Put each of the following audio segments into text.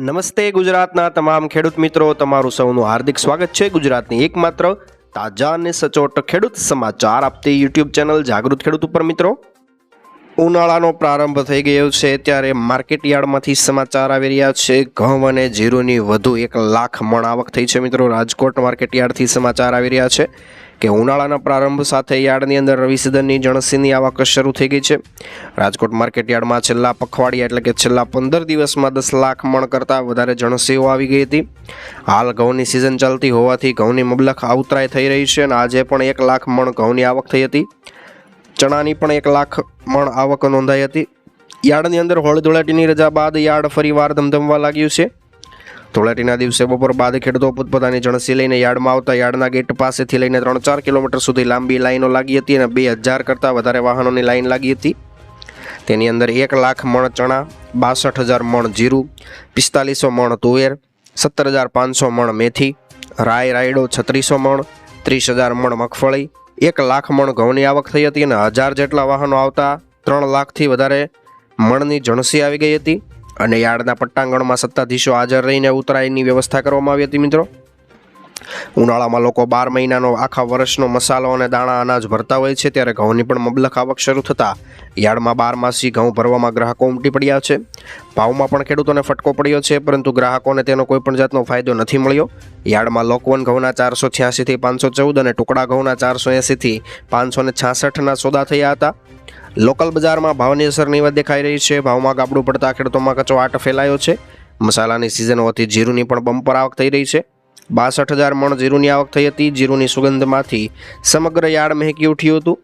નમસ્તે ગુજરાતના તમામ ખેડૂત મિત્રો, તમારું સૌનું હાર્દિક સ્વાગત છે ગુજરાતની એકમાત્ર તાજા અને સચોટ ખેડૂત સમાચાર આપતી યુટ્યુબ ચેનલ જાગૃત ખેડૂત ઉપર. મિત્રો, ઉનાળાનો પ્રારંભ થઈ ગયો છે ત્યારે માર્કેટ યાર્ડમાંથી સમાચાર આવી રહ્યા છે. ઘઉં અને જીરુની વધુ 1 લાખ મણ આવક થઈ છે. મિત્રો, રાજકોટ માર્કેટ યાર્ડથી સમાચાર આવી રહ્યા છે કે ઉનાળાના પ્રારંભ સાથે યાર્ડની અંદર રવિ સિઝનની જણસીની આવક શરૂ થઈ ગઈ છે. રાજકોટ માર્કેટ યાર્ડમાં છેલ્લા પખવાડિયા એટલે કે છેલ્લા 15 દિવસમાં 10 લાખ મણ કરતાં વધારે જણસીઓ આવી ગઈ હતી. હાલ ઘઉંની સિઝન ચાલતી હોવાથી ઘઉંની મબલખ આવતરાય થઈ રહી છે અને આજે પણ 1 લાખ મણ ઘઉંની આવક થઈ હતી. ચણાની પણ 1 લાખ મણ આવક નોંધાઈ હતી. યાર્ડની અંદર હોળી ધૂળેટીની રજા બાદ યાર્ડ ફરીવાર ધમધમવા લાગ્યું છે. ધૂળેટીના દિવસે બપોર બાદ ખેડૂતો પોતપોતાની જણસી લઈને યાર્ડમાં આવતા યાર્ડના ગેટ પાસેથી લઈને 3-4 કિલોમીટર સુધી લાંબી લાઈનો લાગી હતી અને 2000 કરતાં વધારે વાહનોની લાઈન લાગી હતી. તેની અંદર 1 લાખ મણ ચણા, 62,000 મણ જીરું, 4500 મણ તુવેર, 17,500 મણ મેથી, રાયડો 3600 મણ, 30,000 મણ મગફળી, 1 લાખ મણ ઘઉંની આવક થઈ હતી અને 1000 જેટલા વાહનો આવતા 3 લાખથી વધારે મણની જણસી આવી ગઈ હતી અને યાર્ડના પટ્ટાંગણમાં સત્તાધીશો હાજર રહીને ઉતરાયની વ્યવસ્થા કરવામાં આવી હતી. મિત્રો, ઉનાળામાં લોકો 12 મહિનાનો આખા વર્ષનો મસાલો અને દાણા અનાજ ભરતા હોય છે ત્યારે ઘઉંની પણ મબલખ આવક શરૂ થતાં યાર્ડમાં 12 ઘઉં ભરવામાં ગ્રાહકો ઉમટી પડ્યા છે. ભાવમાં પણ ખેડૂતોને ફટકો પડ્યો છે, પરંતુ ગ્રાહકોને તેનો કોઈ પણ જાતનો ફાયદો નથી મળ્યો. યાર્ડમાં લોકવન ઘઉંના 486થી 514 અને ટુકડા ઘઉંના 480થી 566ના સોદા થયા હતા. લોકલ બજારમાં ભાવની અસર નહીવત દેખાઈ રહી છે. ભાવમાં ગાબડું પડતા ખેડૂતોમાં કચવાટ ફેલાયો છે. મસાલાની સિઝન હોવાથી જીરુની પણ બમ્પર આવક થઈ રહી છે. 62,000 મણ જીરુની આવક થઈ હતી. જીરુની સુગંધમાંથી સમગ્ર યાર્ડ મહેકી ઉઠ્યું હતું.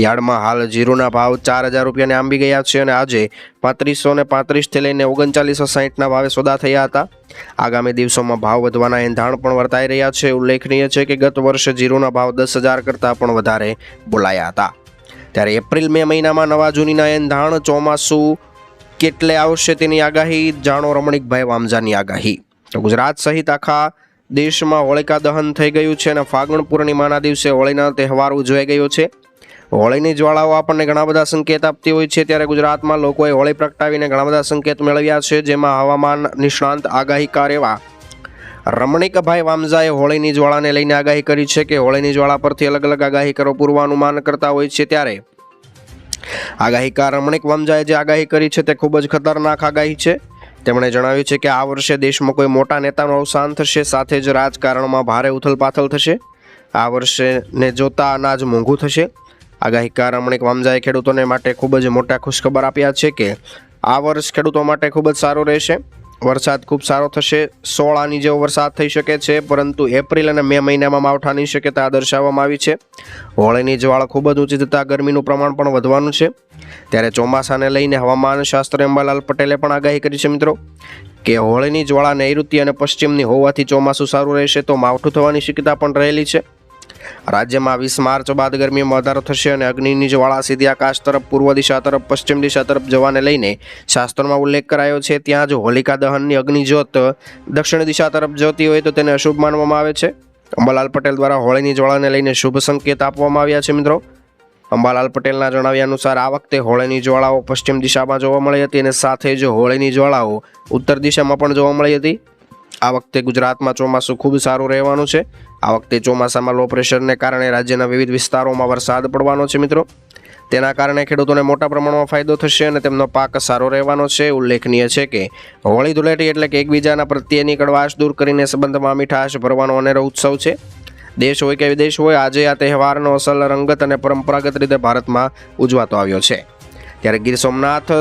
યાર્ડમાં હાલ જીરુના ભાવ 4,000 રૂપિયાને આંબી ગયા છે અને આજે 3535થી લઈને 3960ના ભાવે સોદા થયા હતા. આગામી દિવસોમાં ભાવ વધવાના એંધાણ પણ વર્તાઈ રહ્યા છે. ઉલ્લેખનીય છે કે ગત વર્ષે જીરુના ભાવ 10,000 કરતાં પણ વધારે બોલાયા હતા. ત્યારે એપ્રિલ-મે મહિનામાં નવા જૂનીના એંધાણ ચોમાસું કેટલે આવશે તેની આગાહી. જાણો રમણીકભાઈ વામજાની આગાહી. તો ગુજરાત સહિત આખા દેશમાં હોળિકા દહન થઈ ગયું છે અને ફાગણ પૂર્ણિમાના દિવસે હોળીનો તહેવાર ઉજવાઈ ગયો છે. હોળીની જ્વાળાઓ આપણને ઘણા બધા સંકેત આપતી હોય છે ત્યારે ગુજરાતમાં લોકોએ હોળી પ્રગટાવીને ઘણા બધા સંકેત મેળવ્યા છે, જેમાં હવામાન નિષ્ણાંત આગાહીકાર એવા રમણીકભાઈ વામજાએ હોળીની જ્વાળાને લઈને આગાહી કરી છે કે હોળીની જ્વાળા પરથી અલગ અલગ આગાહીકારો પૂર્વાનુમાન કરતા હોય છે. ત્યારે આગાહીકાર રમણીક વામજાએ જે આગાહી કરી છે તે ખૂબ જ ખતરનાક આગાહી છે. તેમણે જણાવ્યું છે કે આ વર્ષે દેશમાં કોઈ મોટા નેતાનું અવસાન થશે, સાથે જ રાજકારણમાં ભારે ઉથલપાથલ થશે. આ વર્ષને જોતા અનાજ મોંઘું થશે. આગાહીકાર રમણીક વામજાએ ખેડૂતોને માટે ખૂબ જ મોટા ખુશખબર આપ્યા છે કે આ વર્ષ ખેડૂતો માટે ખૂબ જ સારું રહેશે. વરસાદ ખૂબ સારો થશે. 16 આની જેવો વરસાદ થઈ શકે છે, પરંતુ એપ્રિલ અને મે મહિનામાં માવઠાની શક્યતા દર્શાવવામાં આવી છે. હોળીની જ્વાળા ખૂબ જ ઊંચી થતાં ગરમીનું પ્રમાણ પણ વધવાનું છે. ત્યારે ચોમાસાને લઈને હવામાન શાસ્ત્રી અંબાલાલ પટેલે પણ આગાહી કરી છે. મિત્રો, કે હોળીની જ્વાળા નૈઋત્ય અને પશ્ચિમની હોવાથી ચોમાસું સારું રહેશે, તો માવઠું થવાની શક્યતા પણ રહેલી છે. રાજ્યમાં 20 માર્ચ બાદ ગરમીમાં વધારો થશે અને અગ્નિની જ્વાળા સીધી આકાશ તરફ, પૂર્વ દિશા તરફ, પશ્ચિમ દિશા તરફ જવાને લઈને શાસ્ત્રોમાં ઉલ્લેખ કરાયો છે. ત્યાં જો હોલિકા દહનની અગ્નિજ્યોત દક્ષિણ દિશા તરફ જતી હોય તો તેને અશુભ માનવામાં આવે છે. અંબાલાલ પટેલ દ્વારા હોળીની જ્વાળાને લઈને શુભ સંકેત આપવામાં આવ્યા છે. મિત્રો, અંબાલાલ પટેલના જણાવ્યા અનુસાર આ વખતે હોળીની જ્વાળાઓ પશ્ચિમ દિશામાં જોવા મળી હતી અને સાથે જ હોળીની જ્વાળાઓ ઉત્તર દિશામાં પણ જોવા મળી હતી. આ વખતે ગુજરાતમાં ચોમાસું ખૂબ સારું રહેવાનું છે. આ વખતે ચોમાસામાં લો પ્રેશરને કારણે રાજ્યના વિવિધ વિસ્તારોમાં વરસાદ પડવાનો છે. મિત્રો, તેના કારણે ખેડૂતોને મોટા પ્રમાણમાં ફાયદો થશે અને તેમનો પાક સારો રહેવાનો છે. ઉલ્લેખનીય છે કે હોળી ધૂળેટી એટલે કે એકબીજાના પ્રત્યેની કડવાશ દૂર કરીને સંબંધમાં મીઠાશ ભરવાનો અનેરો ઉત્સવ છે. દેશ હોય કે વિદેશ હોય, આજે આ તહેવારનો અસલ રંગત અને પરંપરાગત રીતે ભારતમાં ઉજવાતો આવ્યો છે. ત્યારે ગીર સોમનાથ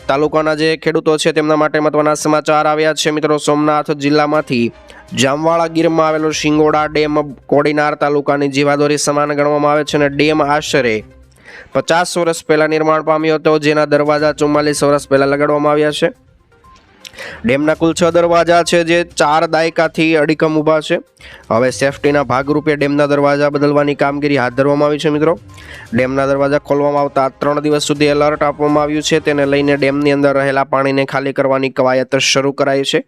તાલુકાના જે ખેડૂતો છે તેમના માટે મહત્વના સમાચાર આવ્યા છે. મિત્રો, સોમનાથ જિલ્લામાંથી જામવાળા ગીરમાં આવેલો શિંગોડા ડેમ કોડીનાર તાલુકાની જીવાદોરી સમાન ગણવામાં આવે છે અને ડેમ આશરે 50 વર્ષ પહેલા નિર્માણ પામ્યો હતો, જેના દરવાજા 44 વર્ષ પહેલા લગાડવામાં આવ્યા છે. ડેમના કુલ 6 દરવાજા છે જે 4 દાયકાથી અડીખમ ઊભા છે. હવે સેફટીના ભાગરૂપે ડેમના દરવાજા બદલવાની કામગીરી હાથ ધરવામાં આવી છે. મિત્રો, ડેમના દરવાજા ખોલવામાં આવતા 3 દિવસ સુધી એલર્ટ આપવામાં આવ્યું છે. તેને લઈને ડેમની અંદર રહેલા પાણીને ખાલી કરવાની કવાયત શરૂ કરાઈ છે.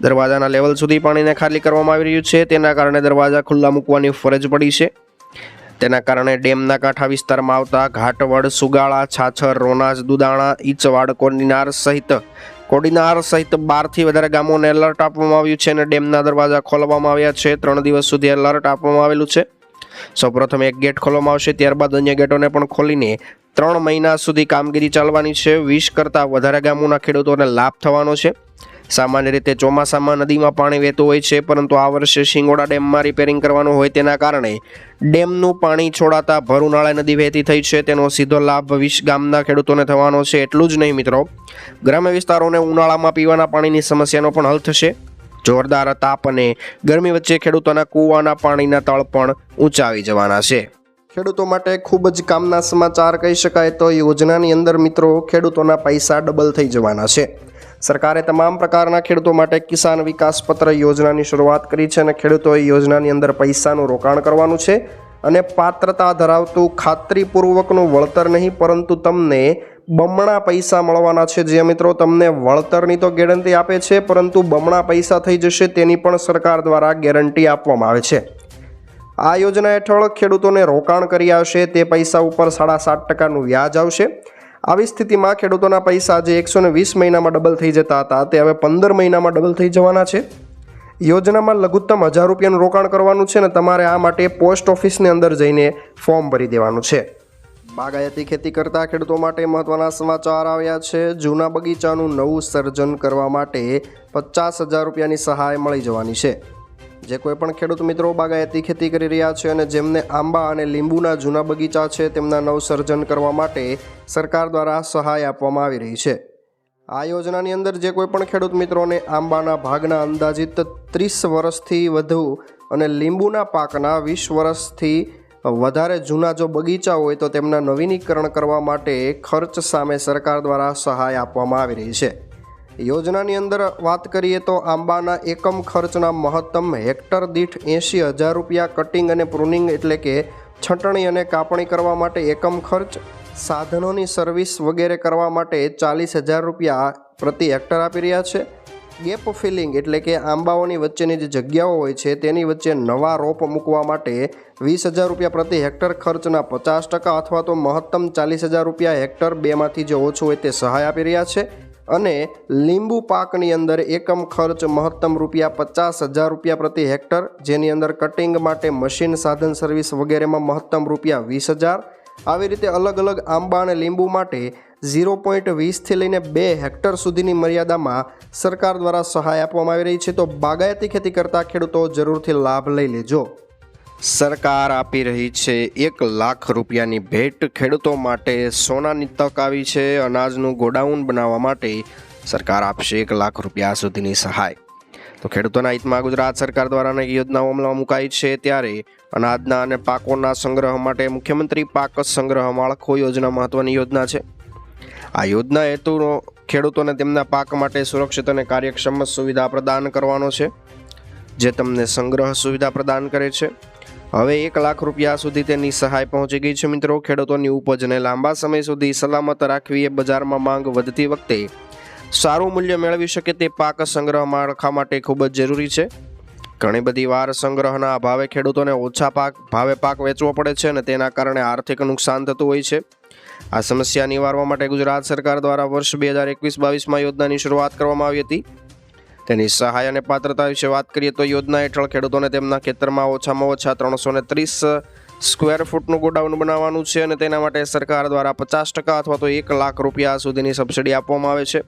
દરવાજાના લેવલ સુધી પાણીને ખાલી કરવામાં આવી રહ્યું છે. તેના કારણે દરવાજા ખુલ્લા મૂકવાની ફરજ પડી છે. તેના કારણે ડેમના કાંઠા વિસ્તારમાં આવતા ઘાટવડ, સુગાળા, છાછર, રોનાજ, દુદાણા, ઈચવાડ, કોડીનાર સહિત કોડીનાર સહિત 12થી વધારે ગામોને એલર્ટ આપવામાં આવ્યું છે અને ડેમના દરવાજા ખોલવામાં આવ્યા છે. 3 દિવસ સુધી એલર્ટ આપવામાં આવેલું છે. સૌપ્રથમ એક ગેટ ખોલવામાં આવશે, ત્યારબાદ અન્ય ગેટોને પણ ખોલીને 3 મહિના સુધી કામગીરી ચાલવાની છે. 20 કરતાં વધારે ગામોના ખેડૂતોને લાભ થવાનો છે. સામાન્ય રીતે ચોમાસામાં નદીમાં પાણી વહેતું હોય છે, પરંતુ આ વર્ષે શિંગોડા ડેમમાં રિપેરિંગ કરવાનું હોય તેના કારણે ડેમનું પાણી છોડાતા ભર ઉનાળે નદી વહેતી થઈ છે. તેનો સીધો લાભ 20 ગામના ખેડૂતોને થવાનો છે. એટલું જ નહીં મિત્રો, ગ્રામ્ય વિસ્તારોને ઉનાળામાં પીવાના પાણીની સમસ્યાનો પણ હલ થશે. જોરદાર તાપ અને ગરમી વચ્ચે ખેડૂતોના કૂવાના પાણીના તળ પણ ઊંચા આવી જવાના છે. ખેડૂતો માટે ખૂબ જ કામના સમાચાર કહી શકાય તો યોજનાની અંદર મિત્રો ખેડૂતોના પૈસા ડબલ થઈ જવાના છે. સરકારે તમામ પ્રકારના ખેડૂતો માટે કિસાન વિકાસ પત્ર યોજનાની શરૂઆત કરી છે અને ખેડૂતોએ યોજનાની અંદર પૈસાનું રોકાણ કરવાનું છે અને પાત્રતા ધરાવતું ખાતરીપૂર્વકનું વળતર નહીં પરંતુ તમને બમણા પૈસા મળવાના છે. જે મિત્રો તમને વળતરની તો ગેરંટી આપે છે, પરંતુ બમણા પૈસા થઈ જશે તેની પણ સરકાર દ્વારા ગેરંટી આપવામાં આવે છે. આ યોજના હેઠળ ખેડૂતોને રોકાણ કરી આવશે તે પૈસા ઉપર 7.5% વ્યાજ આવશે. આવી સ્થિતિમાં ખેડૂતોના પૈસા જે 120 મહિનામાં ડબલ થઈ જતા હતા તે હવે 15 મહિનામાં ડબલ થઈ જવાના છે. યોજનામાં લઘુત્તમ 1000 રૂપિયાનું રોકાણ કરવાનું છે અને તમારે આ માટે પોસ્ટ ઓફિસની અંદર જઈને ફોર્મ ભરી દેવાનું છે. બાગાયતી ખેતી કરતા ખેડૂતો માટે મહત્વના સમાચાર આવ્યા છે. જૂના બગીચાનું નવું સર્જન કરવા માટે 50,000 રૂપિયાની સહાય મળી જવાની છે. જે કોઈ પણ ખેડૂત મિત્રો બાગાયતી ખેતી કરી રહ્યા છે અને જેમને આંબા અને લીંબુના જૂના બગીચા છે તેમના નવસર્જન કરવા માટે સરકાર દ્વારા સહાય આપવામાં આવી રહી છે. આ યોજનાની અંદર જે કોઈ પણ ખેડૂત મિત્રોને આંબાના ભાગના અંદાજિત 30 વર્ષથી વધુ અને લીંબુના પાકના 20 વર્ષથી વધારે જૂના જો બગીચા હોય તો તેમના નવીનીકરણ કરવા માટે ખર્ચ સામે સરકાર દ્વારા સહાય આપવામાં આવી રહી છે. યોજનાની અંદર વાત કરીએ તો આંબાના એકમ ખર્ચના મહત્તમ હેક્ટર દીઠ 80,000 રૂપિયા, કટિંગ અને પ્રુનિંગ એટલે કે છટણી અને કાપણી કરવા માટે એકમ ખર્ચ, સાધનોની સર્વિસ વગેરે કરવા માટે 40,000 રૂપિયા પ્રતિ હેક્ટર આપી રહ્યા છે. ગેપ ફિલિંગ એટલે કે આંબાઓની વચ્ચેની જે જગ્યાઓ હોય છે તેની વચ્ચે નવા રોપ મૂકવા માટે 20,000 રૂપિયા પ્રતિ હેક્ટર ખર્ચના 50% અથવા તો મહત્તમ 40,000 રૂપિયા હેક્ટર, બેમાંથી જે ઓછું હોય તે સહાય આપી રહ્યા છે. અને લીંબુ પાકની અંદર એકમ ખર્ચ મહત્તમ ₹50,000 રૂપિયા પ્રતિ હેક્ટર, જેની અંદર કટિંગ માટે મશીન, સાધન, સર્વિસ વગેરેમાં મહત્તમ ₹20,000. આવી રીતે અલગ અલગ આંબા અને લીંબુ માટે 0.20થી લઈને 2 હેક્ટર સુધીની મર્યાદામાં સરકાર દ્વારા સહાય આપવામાં આવી રહી છે. તો બાગાયતી ખેતી કરતા ખેડૂતો જરૂરથી લાભ લઈ લેજો. સરકાર આપી રહી છે 1 લાખ રૂપિયાની ભેટ. ખેડૂતો માટે સોનાની તક આવી છે. અનાજનું ગોડાઉન બનાવવા માટે સરકાર આપશે 1 લાખ રૂપિયા સુધીની સહાય. તો ખેડૂતોના હિતમાં ગુજરાત સરકાર દ્વારા અનેક યોજનાઓ અમલમાં મુકાઈ છે. ત્યારે અનાજના અને પાકોના સંગ્રહ માટે મુખ્યમંત્રી પાક સંગ્રહ માળખું યોજના મહત્વની યોજના છે. આ યોજના હેતુનો ખેડૂતોને તેમના પાક માટે સુરક્ષિત અને કાર્યક્ષમ સુવિધા પ્રદાન કરવાનો છે, જે તમને સંગ્રહ સુવિધા પ્રદાન કરે છે. હવે 1 લાખ રૂપિયા સુધી તેની સહાય પહોંચી ગઈ છે. મિત્રો, ખેડૂતોની ઉપજને લાંબા સમય સુધી સલામત રાખવી એ બજારમાં માંગ વધતી વખતે સારું મૂલ્ય મેળવી શકે તે પાક સંગ્રહ માળખા માટે ખૂબ જ જરૂરી છે. ઘણી બધી વાર સંગ્રહના અભાવે ખેડૂતોને ઓછા ભાવે પાક વેચવો પડે છે અને તેના કારણે આર્થિક નુકસાન થતું હોય છે. આ સમસ્યા નિવારવા માટે ગુજરાત સરકાર દ્વારા વર્ષ 2021-22માં યોજનાની શરૂઆત કરવામાં આવી હતી. તેની સહાય અને પાત્રતા વિશે વાત કરીએ તો યોજના હેઠળ ખેડૂતોને તેમના ખેતરમાં ઓછામાં ઓછા 330 સ્ક્વેર ફૂટનું ગોડાઉન બનાવવાનું છે અને તેના માટે સરકાર દ્વારા 50% અથવા તો 1 લાખ રૂપિયા સુધીની સબસિડી આપવામાં આવે છે.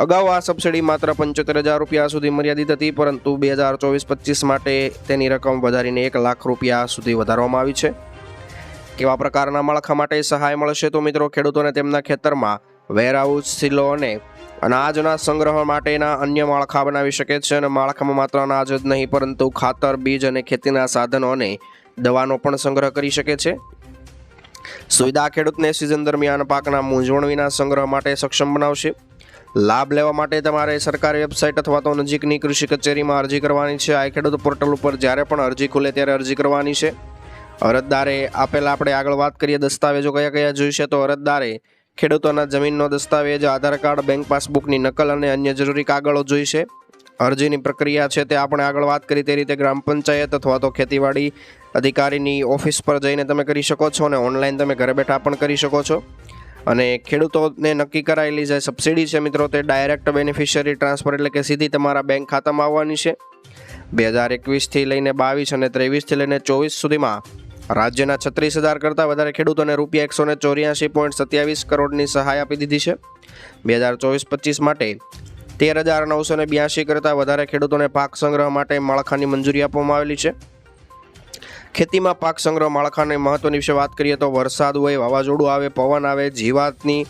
અગાઉ આ સબસિડી માત્ર 75,000 રૂપિયા સુધી મર્યાદિત હતી, પરંતુ 2024-25 માટે તેની રકમ વધારીને 1 લાખ રૂપિયા સુધી વધારવામાં આવી છે. કેવા પ્રકારના માળખા માટે સહાય મળશે? તો મિત્રો, ખેડૂતોને તેમના ખેતરમાં વેરહાઉસ, સિલો અને અનાજના સંગ્રહ માટેના અન્ય માળખા બનાવી શકે છે. અને માળખામાં માત્ર અનાજ જ નહીં પરંતુ ખાતર, બીજ અને ખેતીના સાધનો અને દવાનો પણ સંગ્રહ કરી શકે છે. સુવિધા ખેડૂતને સિઝન દરમિયાન પાકના મૂંઝવણ વિના સંગ્રહ માટે સક્ષમ બનાવશે. લાભ લેવા માટે તમારે સરકારી વેબસાઇટ અથવા તો નજીકની કૃષિ કચેરીમાં અરજી કરવાની છે. આ ખેડૂત પોર્ટલ ઉપર જ્યારે પણ અરજી ખુલે ત્યારે અરજી કરવાની છે. અરજદારે આપેલા આપણે આગળ વાત કરીએ દસ્તાવેજો કયા કયા જોઈશે. તો અરજદારે ખેડૂતોના જમીનનો દસ્તાવેજ, આધાર કાર્ડ, બેંક પાસબુકની નકલ અને અન્ય જરૂરી કાગળો જોઈશે. અરજીની પ્રક્રિયા છે તે આપણે આગળ વાત કરી તે રીતે ગ્રામ પંચાયત અથવા તો ખેતીવાડી અધિકારીની ઓફિસ પર જઈને તમે કરી શકો છો અને ઓનલાઈન તમે ઘરે બેઠા પણ કરી શકો છો. અને ખેડૂતોને નક્કી કરાયેલી જે સબસિડી છે મિત્રો તે ડાયરેક્ટ બેનિફિશિયરી ટ્રાન્સફર એટલે કે સીધી તમારા બેંક ખાતામાં આવવાની છે. 2021થી લઈને 22 અને 23થી લઈને 24 સુધીમાં રાજ્યના 36,000 કરતાં વધારે ખેડૂતોને રૂપિયા 184.27 કરોડની સહાય આપી દીધી છે. 2024-25 માટે 13,982 કરતાં વધારે ખેડૂતોને પાક સંગ્રહ માટે માળખાની મંજૂરી આપવામાં આવેલી છે. ખેતીમાં પાક સંગ્રહ માળખાની મહત્વની વિશે વાત કરીએ તો વરસાદ હોય, વાવાઝોડું આવે, પવન આવે, જીવાતની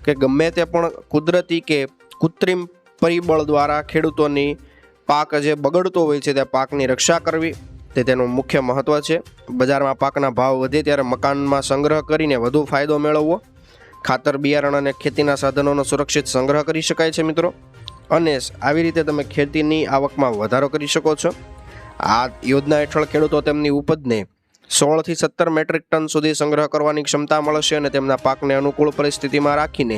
કે ગમે તે પણ કુદરતી કે કૃત્રિમ પરિબળ દ્વારા ખેડૂતોની પાક જે બગડતો હોય છે તે પાકની રક્ષા કરવી તે તેનું મુખ્ય મહત્વ છે. બજારમાં પાકના ભાવ વધે ત્યારે મકાનમાં સંગ્રહ કરીને વધુ ફાયદો મેળવવો. ખાતર, બિયારણ અને ખેતીના સાધનોનો સુરક્ષિત સંગ્રહ કરી શકાય છે મિત્રો, અને આવી રીતે તમે ખેતીની આવકમાં વધારો કરી શકો છો. આ યોજના હેઠળ ખેડૂતો તેમની ઉપજને 16 થી 17 મેટ્રિક ટન સુધી સંગ્રહ કરવાની ક્ષમતા મળશે અને તેમના પાકને અનુકૂળ પરિસ્થિતિમાં રાખીને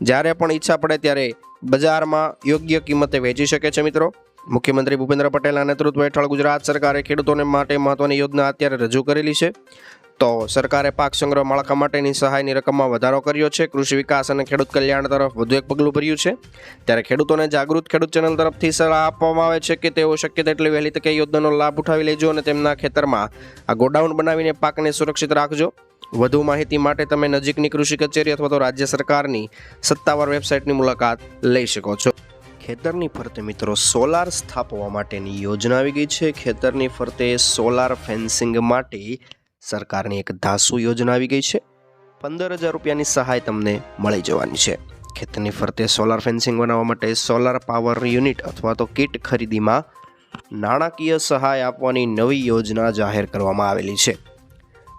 જ્યારે પણ ઈચ્છા પડે ત્યારે બજારમાં યોગ્ય કિંમતે વેચી શકે છે મિત્રો. મુખ્યમંત્રી ભૂપેન્દ્ર પટેલના નેતૃત્વ હેઠળ ગુજરાત સરકારે ખેડૂતોને માટે મહત્વની યોજના અત્યારે રજૂ કરેલી છે. તો સરકારે પાક સંગ્રહ માળખા માટેની સહાયની રકમમાં વધારો કર્યો છે. કૃષિ વિકાસ અને ખેડૂત કલ્યાણ તરફ વધુ એક પગલું ભર્યું છે. ત્યારે ખેડૂતોને જાગૃત ખેડૂત ચેનલ તરફથી સલાહ આપવામાં આવે છે કે તેઓ શક્ય તેટલી વહેલી તકે યોજનાનો લાભ ઉઠાવી લેજો અને તેમના ખેતરમાં આ ગોડાઉન બનાવીને પાકને સુરક્ષિત રાખજો. વધુ માહિતી માટે તમે નજીકની કૃષિ કચેરી અથવા તો રાજ્ય સરકારની સત્તાવાર વેબસાઇટની મુલાકાત લઈ શકો છો. ખેતરની ફરતે મિત્રો સોલાર સ્થાપવા માટેની યોજના આવી ગઈ છે. ખેતરની ફરતે સોલાર ફેન્સિંગ માટે સરકારની એક ધાસુ યોજના આવી ગઈ છે. 15,000 રૂપિયાની સહાય તમને મળી જવાની છે. ખેતરની ફરતે સોલાર ફેન્સિંગ બનાવવા માટે સોલાર પાવર યુનિટ અથવા તો કીટ ખરીદીમાં નાણાકીય સહાય આપવાની નવી યોજના જાહેર કરવામાં આવેલી છે.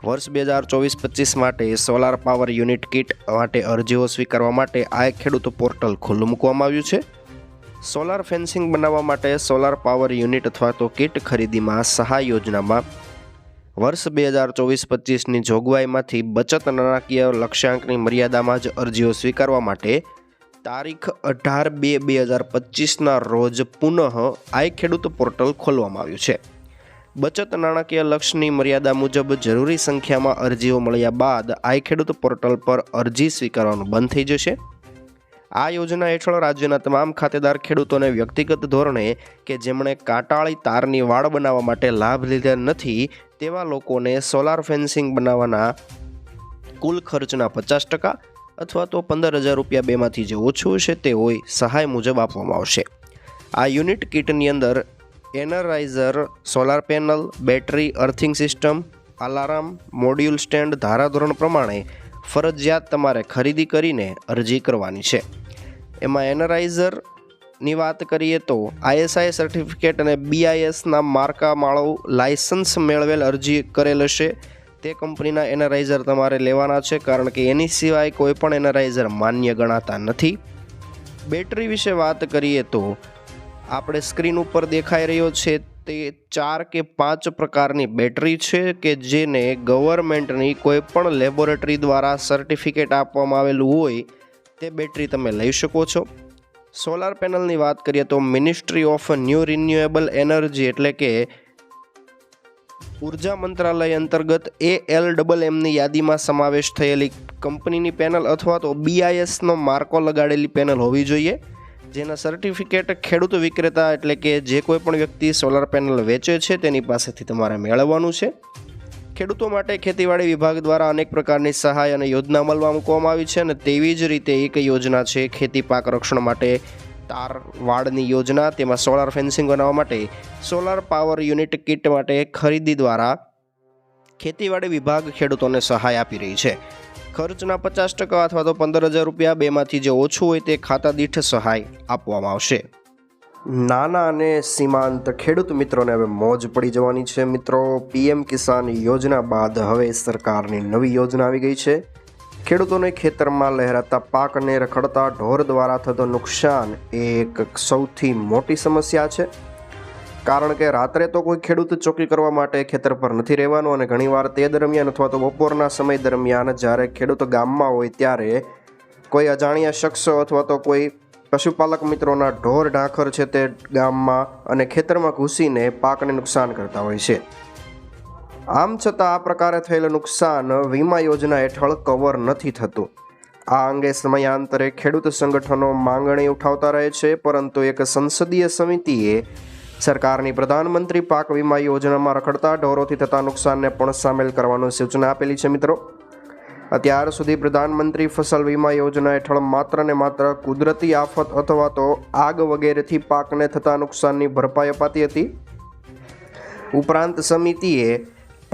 વર્ષ 2024-25 માટે સોલાર પાવર યુનિટ કીટ માટે અરજીઓ સ્વીકારવા માટે આ એક ખેડૂત પોર્ટલ ખુલ્લું મૂકવામાં આવ્યું છે. સોલાર ફેન્સિંગ બનાવવા માટે સોલાર પાવર યુનિટ અથવા તો કીટ ખરીદીમાં સહાય યોજનામાં વર્ષ 2024-25ની જોગવાઈમાંથી બચત નાણાકીય લક્ષ્યાંકની મર્યાદામાં જ અરજીઓ સ્વીકારવા માટે તારીખ 18/2/2025ના રોજ પુનઃ આ ખેડૂત પોર્ટલ ખોલવામાં આવ્યું છે. બચત નાણાકીય લક્ષ્યની મર્યાદા મુજબ જરૂરી સંખ્યામાં અરજીઓ મળ્યા બાદ આ ખેડૂત પોર્ટલ પર અરજી સ્વીકારવાનું બંધ થઈ જશે. આ યોજના હેઠળ રાજ્યના તમામ ખાતેદાર ખેડૂતોને વ્યક્તિગત ધોરણે કે જેમણે કાંટાળી તારની વાડ બનાવવા માટે લાભ લીધેલ નથી તેવા લોકોને સોલાર ફેન્સિંગ બનાવવાના કુલ ખર્ચના 50% અથવા તો 15,000 રૂપિયા બેમાંથી જે ઓછું છે તે હોય સહાય મુજબ આપવામાં આવશે. આ યુનિટ કીટની અંદર energiser, solar panel, battery, earthing system, alarm, module stand ધારાધોરણ પ્રમાણે ફરજિયાત તમારે ખરીદી કરીને અરજી કરવાની છે. એમાં એનરાઇઝરની વાત કરીએ તો ISI સર્ટિફિકેટ અને BISના માર્કા માળો લાયસન્સ મેળવેલ અરજી કરેલ હશે તે કંપનીના એનરાઇઝર તમારે લેવાના છે, કારણ કે એની સિવાય કોઈ પણ એનરાઇઝર માન્ય ગણાતા નથી. બેટરી વિશે વાત કરીએ તો આપણે સ્ક્રીન ઉપર દેખાઈ રહ્યો છે તે 4 કે 5 પ્રકારની બેટરી છે કે જેને ગવર્મેન્ટની કોઈ પણ લેબોરેટરી દ્વારા સર્ટિફિકેટ આપવામાં આવેલું હોય તે બેટરી તમે લઈ શકો છો. સોલાર પેનલની વાત કરીએ તો ministry of new renewable energy એટલે કે ઉર્જા મંત્રાલય અંતર્ગત ALMMની યાદીમાં સમાવેશ થયેલી કંપનીની પેનલ અથવા તો BISનો માર્કો લગાડેલી પેનલ હોવી જોઈએ, જેના સર્ટિફિકેટ ખેડૂત વિક્રેતા એટલે કે જે કોઈ પણ વ્યક્તિ સોલાર પેનલ વેચે છે તેની પાસેથી તમારે મેળવવાનું છે. ખેડૂતો માટે ખેતીવાડી વિભાગ દ્વારા અનેક પ્રકારની સહાય અને યોજના અમલમાં મૂકવામાં આવી છે અને તેવી જ રીતે એક યોજના છે ખેતી પાક રક્ષણ માટે તાર વાડની યોજના. તેમાં સોલાર ફેન્સિંગ બનાવવા માટે સોલાર પાવર યુનિટ કીટ માટે ખરીદી દ્વારા ખેતીવાડી વિભાગ ખેડૂતોને સહાય આપી રહી છે. ખર્ચના 50% અથવા તો 15,000 રૂપિયા બેમાંથી જે ઓછું હોય તે ખાતા દીઠ સહાય આપવામાં આવશે. નાના અને સીમાંત ખેડૂત મિત્રોને હવે મોજ પડી જવાની છે મિત્રો. PM કિસાન યોજના બાદ હવે સરકારની નવી યોજના આવી ગઈ છે. ખેડૂતોને ખેતરમાં લહેરાતા પાકને રખડતા ઢોર દ્વારા થતો નુકસાન એ એક સૌથી મોટી સમસ્યા છે, કારણ કે રાત્રે તો કોઈ ખેડૂત ચોકી કરવા માટે ખેતર પર નથી રહેવાનું અને ઘણીવાર તે દરમિયાન અથવા તો બપોરના સમય દરમિયાન જ્યારે ખેડૂત ગામમાં હોય ત્યારે કોઈ અજાણ્યા શખ્સો અથવા તો કોઈ પશુપાલક મિત્રોના ઢોર ઢાંખર છે તે ગામમાં અને ખેતરમાં ઘૂસીને પાકને નુકસાન કરતા હોય છે. આમ છતાં આ પ્રકારે થયેલું નુકસાન વીમા યોજના હેઠળ કવર નથી થતું. આ અંગે સમયાંતરે ખેડૂત સંગઠનો માંગણી ઉઠાવતા રહે છે, પરંતુ એક સંસદીય સમિતિએ સરકારની પ્રધાનમંત્રી પાક વીમા યોજનામાં રખડતા ઢોરોથી થતા નુકસાનને પણ સામેલ કરવાની સૂચના આપેલી છે મિત્રો. અત્યાર સુધી પ્રધાનમંત્રી ફસલ વીમા યોજના હેઠળ માત્ર ને માત્ર કુદરતી આફત અથવા તો આગ વગેરેથી પાકને થતા નુકસાનની ભરપાઈ અપાતી હતી. ઉપરાંત સમિતિએ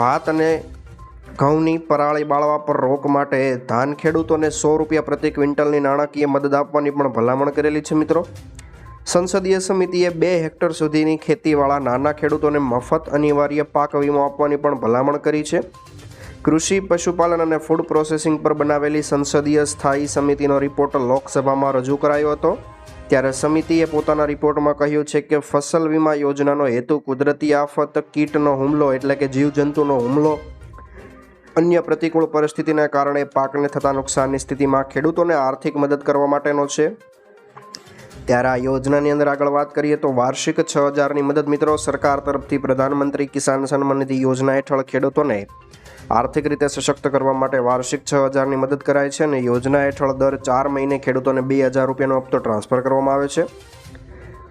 ભાત અને ઘઉંની પરાળી બાળવા પર રોક માટે ધાન ખેડૂતોને ₹100 પ્રતિ ક્વિન્ટલની નાણાકીય મદદ આપવાની પણ ભલામણ કરેલી છે મિત્રો. સંસદીય સમિતિએ 2 હેક્ટર સુધીની ખેતીવાળા નાના ખેડૂતોને મફત અનિવાર્ય પાક વીમો આપવાની પણ ભલામણ કરી છે. કૃષિ, પશુપાલન અને ફૂડ પ્રોસેસિંગ પર બનાવેલી સંસદીય સ્થાયી સમિતિનો રિપોર્ટ લોકસભામાં રજૂ કરાયો હતો. ત્યારે સમિતિએ પોતાના રિપોર્ટમાં કહ્યું છે કે ફસલ વીમા યોજનાનો હેતુ કુદરતી આફત, કીટનો હુમલો એટલે કે જીવજંતુનો હુમલો, અન્ય પ્રતિકૂળ પરિસ્થિતિના કારણે પાકને થતા નુકસાનની સ્થિતિમાં ખેડૂતોને આર્થિક મદદ કરવા માટેનો છે. ત્યારે આ યોજનાની અંદર આગળ વાત કરીએ તો વાર્ષિક 6,000ની મદદ મિત્રો સરકાર તરફથી પ્રધાનમંત્રી કિસાન સન્માન નિધિ યોજના હેઠળ ખેડૂતોને આર્થિક રીતે સશક્ત કરવા માટે વાર્ષિક 6,000ની મદદ કરાય છે અને યોજના હેઠળ દર 4 મહિને ખેડૂતોને ₹2,000નો હપ્તો ટ્રાન્સફર કરવામાં આવે છે.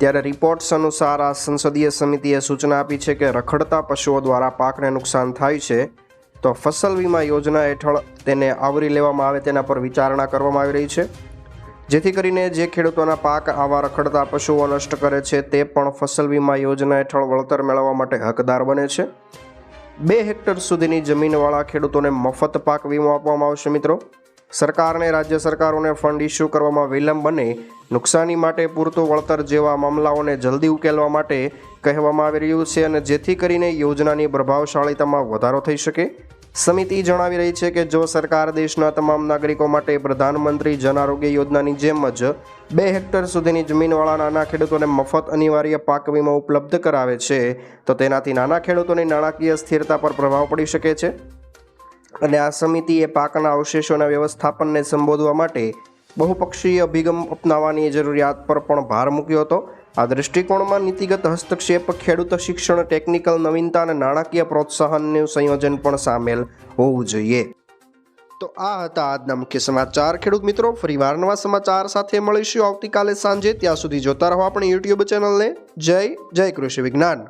ત્યારે રિપોર્ટ્સ અનુસાર આ સંસદીય સમિતિએ સૂચના આપી છે કે રખડતા પશુઓ દ્વારા પાકને નુકસાન થાય છે તો ફસલ વીમા યોજના હેઠળ તેને આવરી લેવામાં આવે તેના પર વિચારણા કરવામાં આવી રહી છે, જેથી કરીને જે ખેડૂતોના પાક આવા રખડતા પશુઓ નષ્ટ કરે છે તે પણ ફસલ વીમા યોજના હેઠળ વળતર મેળવવા માટે હકદાર બને છે. 2 હેક્ટર સુધીની જમીનવાળા ખેડૂતોને મફત પાક વીમો આપવામાં આવશે મિત્રો. સરકારને રાજ્ય સરકારોને ફંડ ઇસ્યુ કરવામાં વિલંબ બને, નુકસાની માટે પૂરતું વળતર જેવા મામલાઓને જલ્દી ઉકેલવા માટે કહેવામાં આવી રહ્યું છે અને જેથી કરીને યોજનાની પ્રભાવશાળીતામાં વધારો થઈ શકે. સમિતિ જણાવી રહી છે કે જો સરકાર દેશના તમામ નાગરિકો માટે પ્રધાનમંત્રી જન આરોગ્ય યોજનાની જેમ જ 2 હેક્ટર સુધીની જમીનવાળા નાના ખેડૂતોને મફત અનિવાર્ય પાક વીમો ઉપલબ્ધ કરાવે છે તો તેનાથી નાના ખેડૂતોની નાણાકીય સ્થિરતા પર પ્રભાવ પડી શકે છે. અને આ સમિતિએ પાકના અવશેષોના વ્યવસ્થાપનને સંબોધવા માટે બહુપક્ષીય અભિગમ અપનાવવાની જરૂરિયાત પર પણ ભાર મૂક્યો હતો. આ દ્રષ્ટિકોણમાં નીતિગત હસ્તક્ષેપ, ખેડૂત શિક્ષણ, ટેકનિકલ નવીનતા અને નાણાકીય પ્રોત્સાહનનું સંયોજન પણ સામેલ હોવું જોઈએ. તો આ હતા આજના મુખ્ય સમાચાર. ખેડૂત મિત્રો, ફરીવાર નવા સમાચાર સાથે મળીશું આવતીકાલે સાંજે. ત્યાં સુધી જોતા રહો આપણી YouTube ચેનલને. જય કૃષિ વિજ્ઞાન.